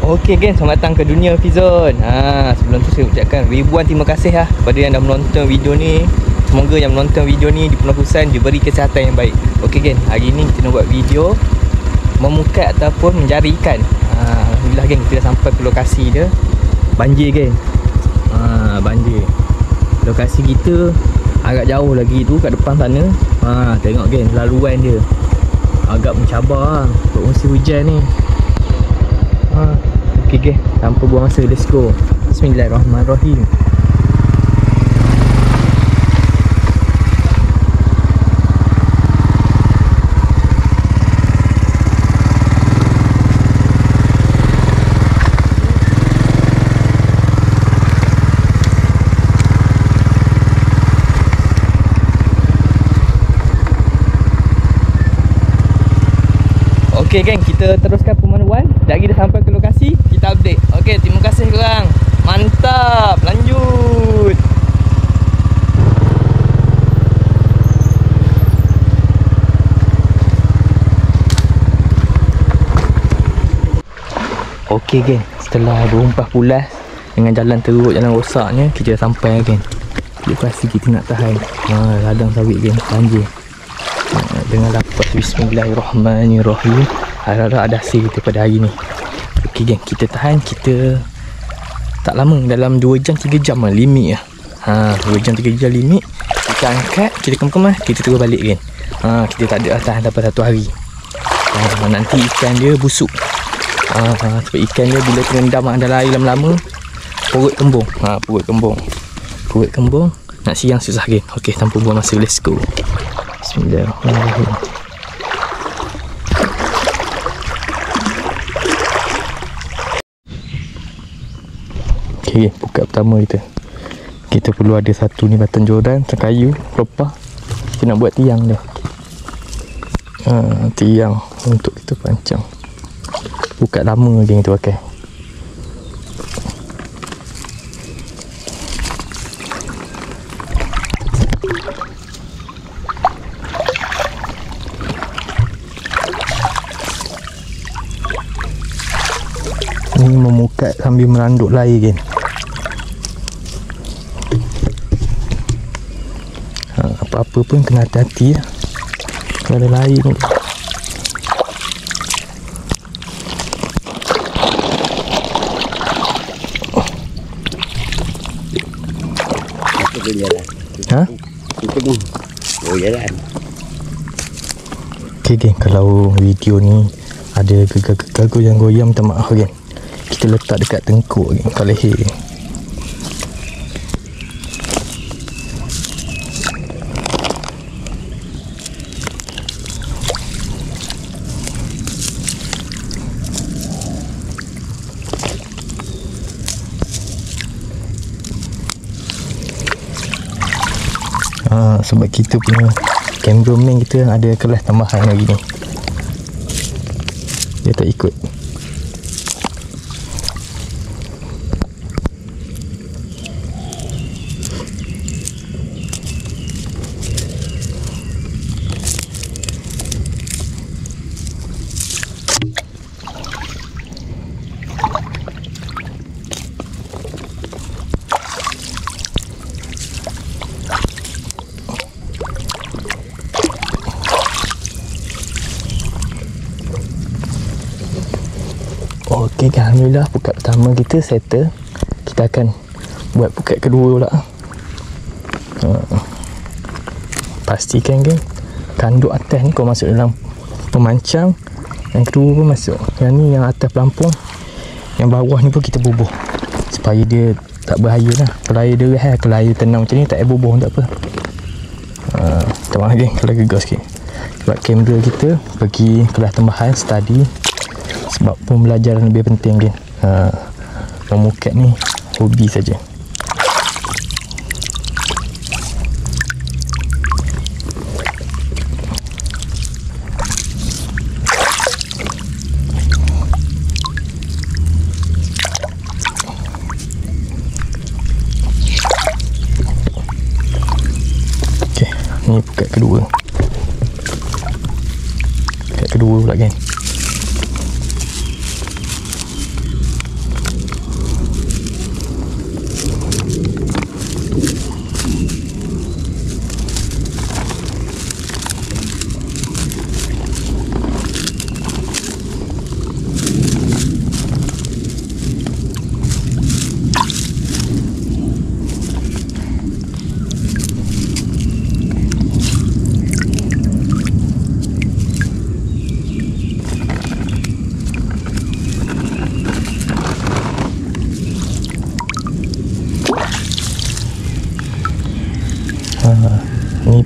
Okey geng, selamat datang ke dunia Fizon. Sebelum tu saya ucapkan ribuan terima kasih kepada yang dah menonton video ni. Semoga yang menonton video ni di Penaufusan diberi kesihatan yang baik. Okey geng, hari ni kita nak buat video memukat ataupun mencari ikan. Alhamdulillah geng, kita dah sampai ke lokasi dia. Banjir geng. Banjir. Lokasi kita agak jauh lagi tu kat depan sana. Tengok geng, laluan dia agak mencabar untuk musim hujan ni. Okey geng, tanpa buang masa, let's go. Bismillahirrahmanirrahim. Okey geng, kita teruskan pemanduan. Dah sampai ke lokasi, kita update. Okey, terima kasih korang. Mantap, lanjut. Okey geng, setelah berumpah pulas dengan jalan teruk, jalan rosaknya, kita dah sampai geng. Lokasi kita nak tahan ladang sawit geng, banjir. Dengan lapas bismillahirrahmanirrahim, harap-harap ada hasil kita pada hari ni. Okey geng, kita tahan. Kita tak lama, dalam 2 jam 3 jam lah limit lah. 2 jam 3 jam limit. Kita angkat, kita kemas, kita terus balik geng. Kita tak ada tahan sampai 1 hari. Nanti ikan dia busuk. Sebab ikan dia bila terendam dalam air lama-lama, perut kembung. Perut kembung, nak siang susah geng. Okey, tanpa buang masa, let's go. Bismillahirrahmanirrahim. Okay, buka pertama kita. Kita perlu ada satu ni batang joran, kayu, pelepah. Kita nak buat tiang dia. Tiang untuk kita pancang. Buka lama lagi kita pakai. Ni memukat sambil meranduk lair kan. Apa-apa pun kena hati-hati lah. Kalau ada lair ni. Apa tu jalan? Itu pun. Oh jalan. Okay geng, kalau video ni ada gegar-gegar goyang-goyang, minta maaf geng. Kita letak dekat tengkuk geng, kat leher geng. Sebab kita punya cameraman kita ada kelas tambahan lagi ni. Dia tak ikut. Okey, alhamdulillah pukat pertama kita settle. Kita akan buat pukat kedua pula. Pastikan geng, kanduk atas ni kau masuk dalam pemancang, yang kedua pun masuk. Yang ni yang atas pelampung, yang bawah ni pun kita bubuh supaya dia tak bahaya lah. Kalau air deras, kalau air tenang macam ni tak payah bubuh, tak apa. Tak maaf geng kalau gegar sikit. Sebab kamera kita pergi kelas tambahan study, sebab pembelajaran lebih penting geng. Memukat ni hobi saja. Okey, ni pukat kedua. Pukat kedua pula geng.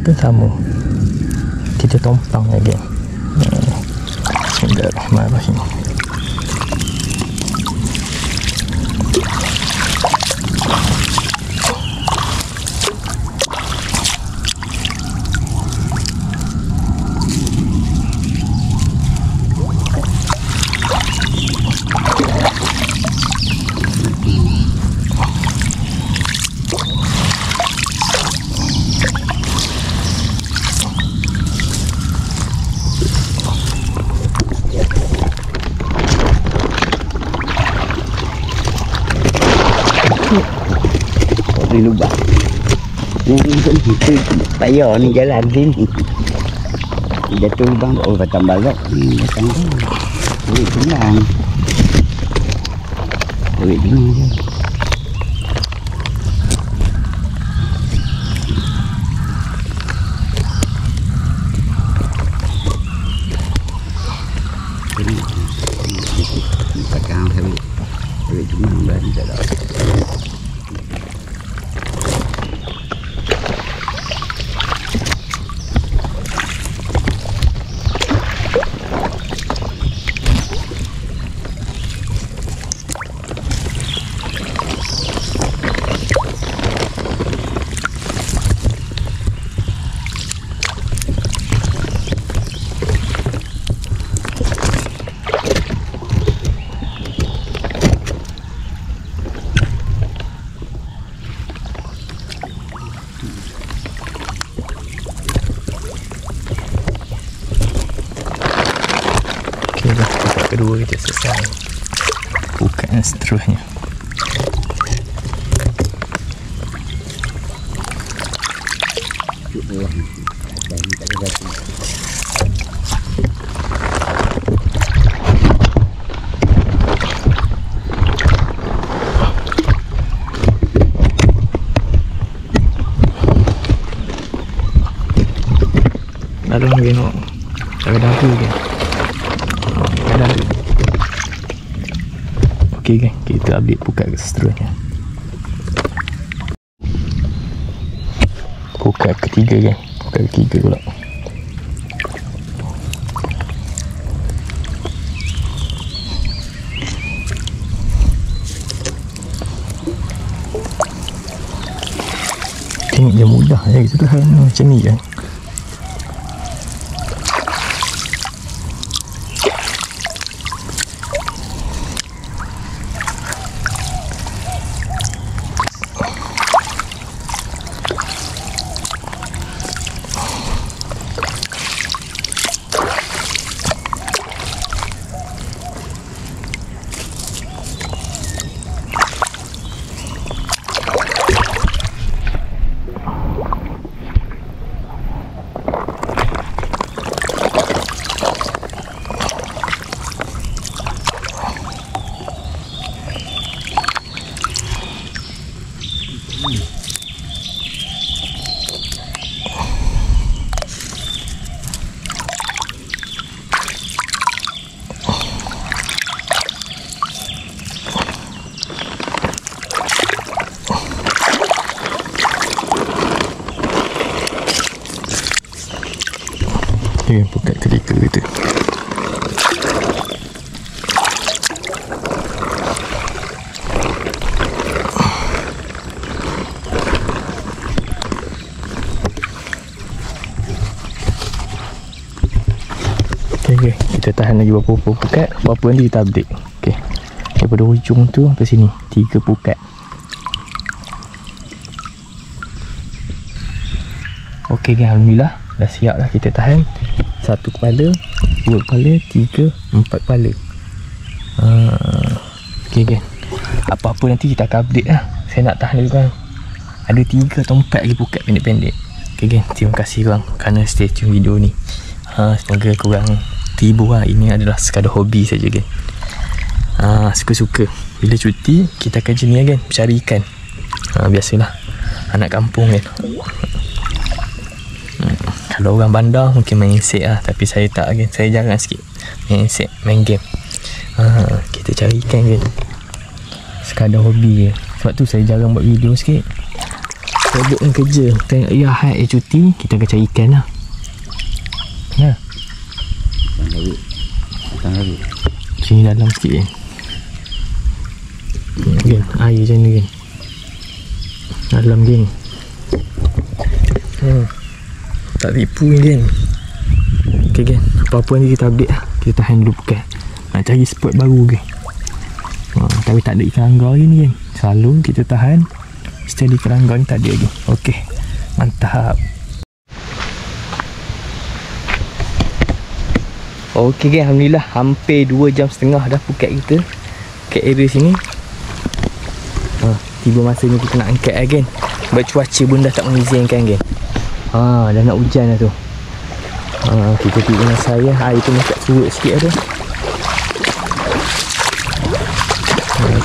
pun sama. Kita tompang lagi. Bismillahirrahmanirrahim. Di lubang. Payah ni jalan sini. Jatuh lubang, oh batang balak. Batang tu. Duit tenang. Duit tenang je. Pakai duit tenang dah tidak ada. Okey dah, tempat kedua kita selesai. Bukaan seterusnya. Dalam tengok. Tak ada apa ke? Okey kan, kita update pukat ke seterusnya. Pukat ketiga kan, pukat ketiga pula. Tengok dia mudah je kita tahan macam ni kan. Ini pukat ketiga kita. Okay, kita tahan lagi berapa pukat, berapa nanti kita update. Okay, daripada hujung tu sampai sini 3 pukat. Okay, alhamdulillah dah siap dah kita tahan. 1 kepala, 2 kepala, 3, 4 kepala. Okay kan, apa-apa nanti kita akan update lah. Saya nak tahan dulu kan. Ada 3 atau 4 lagi pukat pendek-pendek. Okay kan, terima kasih korang kerana stay tune video ni. Semoga korang terhibur lah. Ini adalah sekadar hobi saja kan. Suka-suka. Bila cuti kita akan jenis kan, cari ikan. Biasalah anak kampung kan. Kalau orang bandar mungkin main insek lah, tapi saya tak kan. Saya jarang sikit main insek, main game. Kita cari ikan kan, sekadar hobi je. Sebab tu saya jarang buat video sikit. Sibuk ni kerja. Tengok ya Ahad cuti, kita akan cari ikan lah. Ya. Datang lagi. Sini dalam sikit kan. Kan, air macam ni kan. Dalam geng. Tak tipu ni kan. Okay kan, apa-apa nanti kita update lah. Kita tahan dulu bukan. Nak cari spot baru kan. Tapi tak ada ikan anggar lagi ni kan. Selalu kita tahan. Setiap ikan anggar ni tak ada lagi. Okay, mantap. Okay kan, Alhamdulillah hampir 2.5 jam dah Phuket kita. Phuket area sini. Tiba masanya kita nak angkat lah kan. Sebab cuaca pun dah tak mengizinkan kan. Dah nak hujan dah tu. Kita tiba dengan saya. Air tu macam surut sikit dah tu.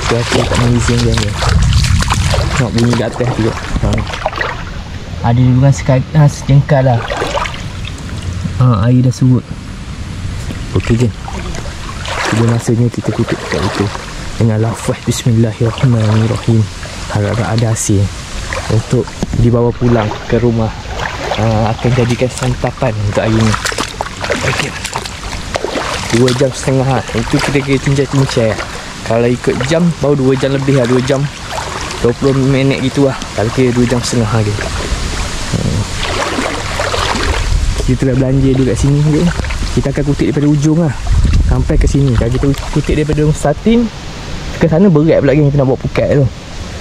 Cuaca tak mengizinkan kan. Nak bunyi kat atas tu. Ada juga sejengkal lah. Air dah surut. Okey je. Tiba masanya kita tutup kat itu dengan lafaz Bismillahirrahmanirrahim. Harap ada hasil untuk dibawa pulang ke rumah. Akan jadikan santapan untuk hari ni. Okey, mantap. 2.5 jam. Itu kita kira cincai-cincai. Kalau ikut jam baru 2 jam lebih lah. 2 jam 20 minit gitu lah. Kalau kira 2.5 jam lagi. Kita dah belanja dulu kat sini je. Kita akan kutip daripada ujung lah sampai ke sini. Kalau kita kutip daripada starting ke sana berat pula kan kita nak bawa pukat tu.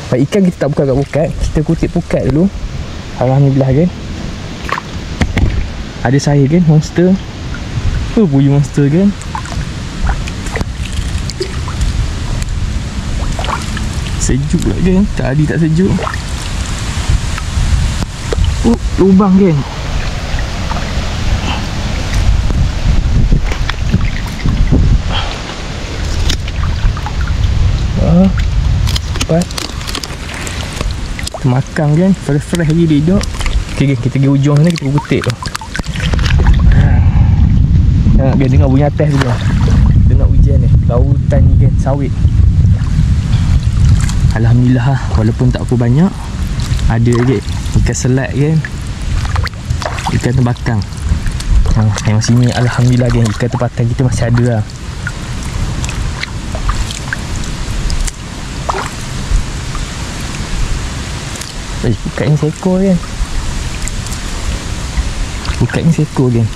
Sebab ikan kita tak buka kat pukat, kita kutip pukat dulu. Alhamdulillah kan. Ada saya kan, monster. Puyu monster kan. Sejuk pula kan. Tadi tak sejuk. Lubang kan. Cepat kita makan kan. Fresh lagi dia hidup. Okay, kita pergi ujung sana. Kita kutip tu. Biar dengar bunyi atas juga. Dengar hujan ni. Lautan ni kan sawit. Alhamdulillah lah. Walaupun tak apa banyak, ada je ikan selat kan. Ikan terbakang. Yang sini Alhamdulillah kan. Ikan tempatan kita masih ada lah. Pukat ni seekor kan. Pukat ni seekor kan.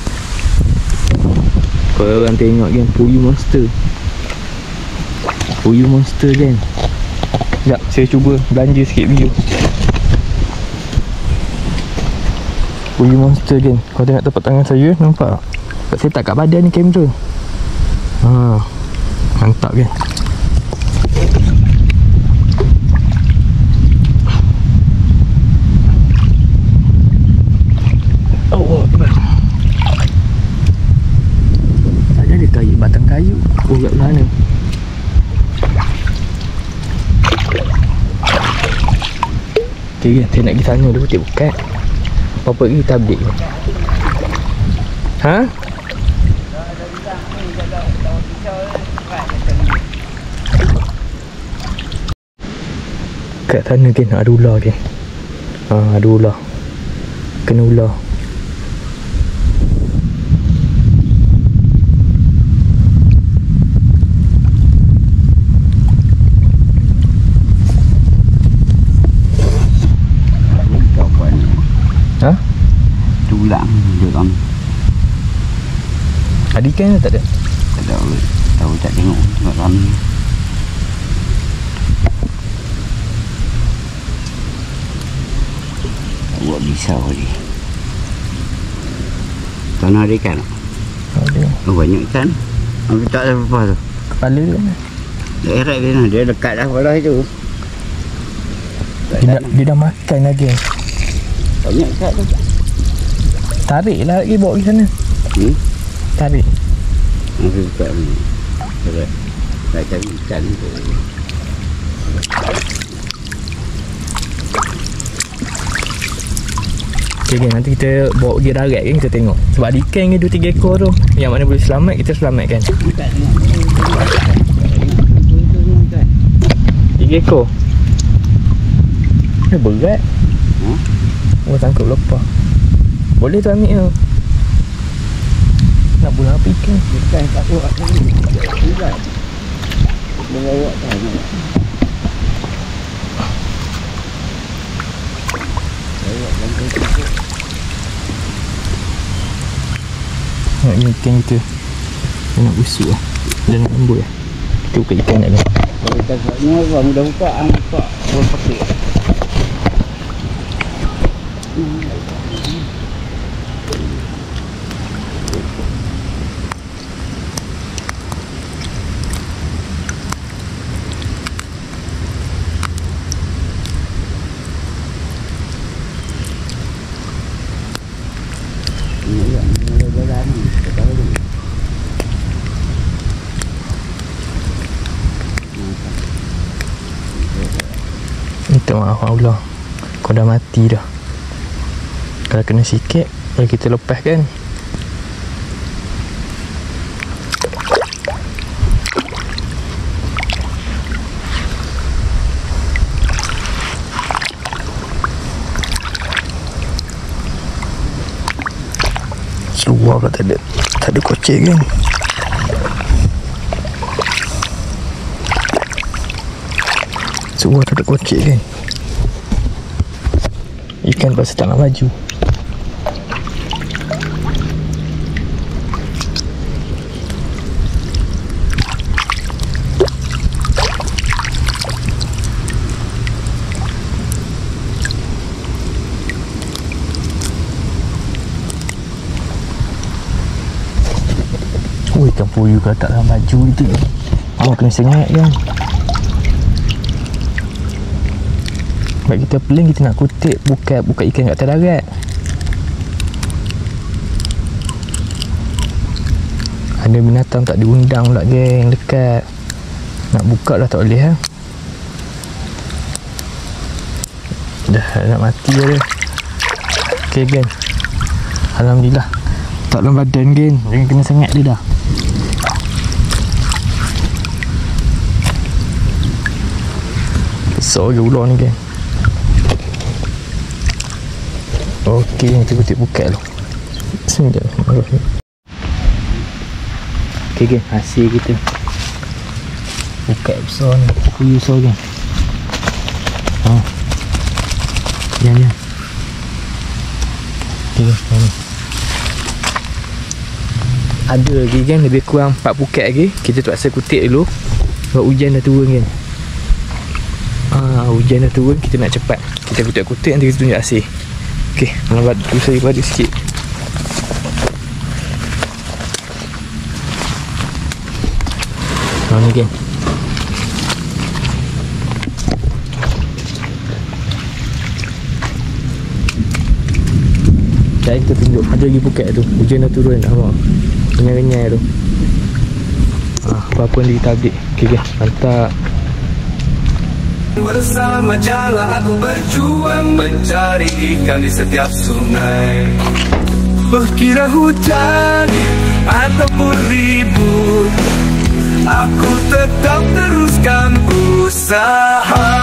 Kalau orang tengok kan, puyu monster. Puyu monster kan. Sekejap, saya cuba belanja sikit video. Puyu monster kan. Kau tengok tepat tangan saya, nampak? Sebab saya tak kat badan ni kamera. Mantap kan. Batang kayu. Kat mana? Okay, saya nak pergi sana dulu. Kutip bukat. Apa-apa lagi kita update ni. Kat sana kan ada ular kan. Ada ular. Kena ular. Tulang dalam. Ada ikan ke tak ada? Tak ada. Tahu tak tengok dalam. Buat bisau ni. Tanah ada ikan? Ada. Banyak ikan. Tapi tak ada apa-apa tu. Kepala dia mana? Dia eret dia lah. Dia dekat dah bawah itu. Dia dah makan lagi. Banyak ikan tu. Tarik lah lagi bawa pergi sana. Tarik. Nanti buka ni. Tak cari ikan tu. Okay, nanti kita bawa pergi darat kan, kita tengok. Sebab ada ikan ni 2-3 ekor tu. Yang mana boleh selamat, kita selamatkan. 3 ekor. Dia berat. Oh, tangkap lepas. Boleh tu ambil tu. Nak bulan apa ikan? Bukan tak kuat ni. Tidak. Melawak tak ni. Lawak dan kau. Nak ni ikan kita. Dia nak busuk lah. Dia nak lembut lah. Kita buka ikan nak ni. Kalau kita ni orang mudah buka, buka. Orang pakai. Minta maaf Allah, kau dah mati dah. Kalau kena sikit, kalau kita lepas kan. Seluar pula tak ada kocek kan. Seluar tak ada kocek kan. Ikan pasal tak nak maju. Ikan puyuh kalau tak nak maju itu awak kena sengit kan. Sebab kita peling, kita nak kutip buka ikan kat atas darat. Ada binatang tak diundang pula geng dekat. Nak buka dah tak boleh ha. Dah nak mati dah dia. Okay geng, alhamdulillah tak dalam badan geng. Jangan kena sengit dia dah. Besar je ular ni geng. Okey, kita kutip buka dulu. Bismillahirrahmanirrahim. Okey geng, hasil kita. Buka besar ni. Puyuh besar geng. Ya. Okey geng, ni. Ada lagi geng, lebih kurang 4 pukat lagi. Kita terpaksa kutip dulu sebab hujan dah turun geng. Hujan dah turun, kita nak cepat. Kita kutip-kutip nanti kita tunjuk hasil. Okey, lambat saya balik sikit. Ni geng. Sekejap kita tunjuk. Ada lagi pukat tu. Hujan dah turun dah nampak. Renyai-renyai tu. Apa-apa yang kita update. Okey geng, mantap. Bersama jalan aku berjuang mencari ikan di setiap sungai. Berkira hujan ataupun ribut, aku tetap teruskan usaha.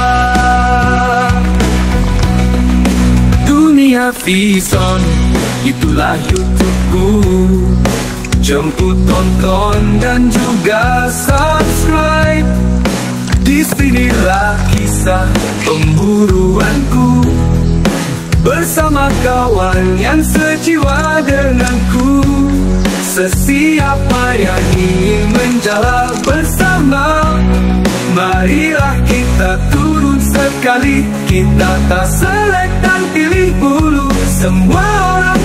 Dunia Vison, itulah YouTubeku. Jemput tonton dan juga subscribe. Di sinilah kisah pemburuanku bersama kawan yang sejiwa denganku. Sesiapa yang ingin menjala bersama, marilah kita turun sekali. Kita tak selek dan pilih bulu. Semua orang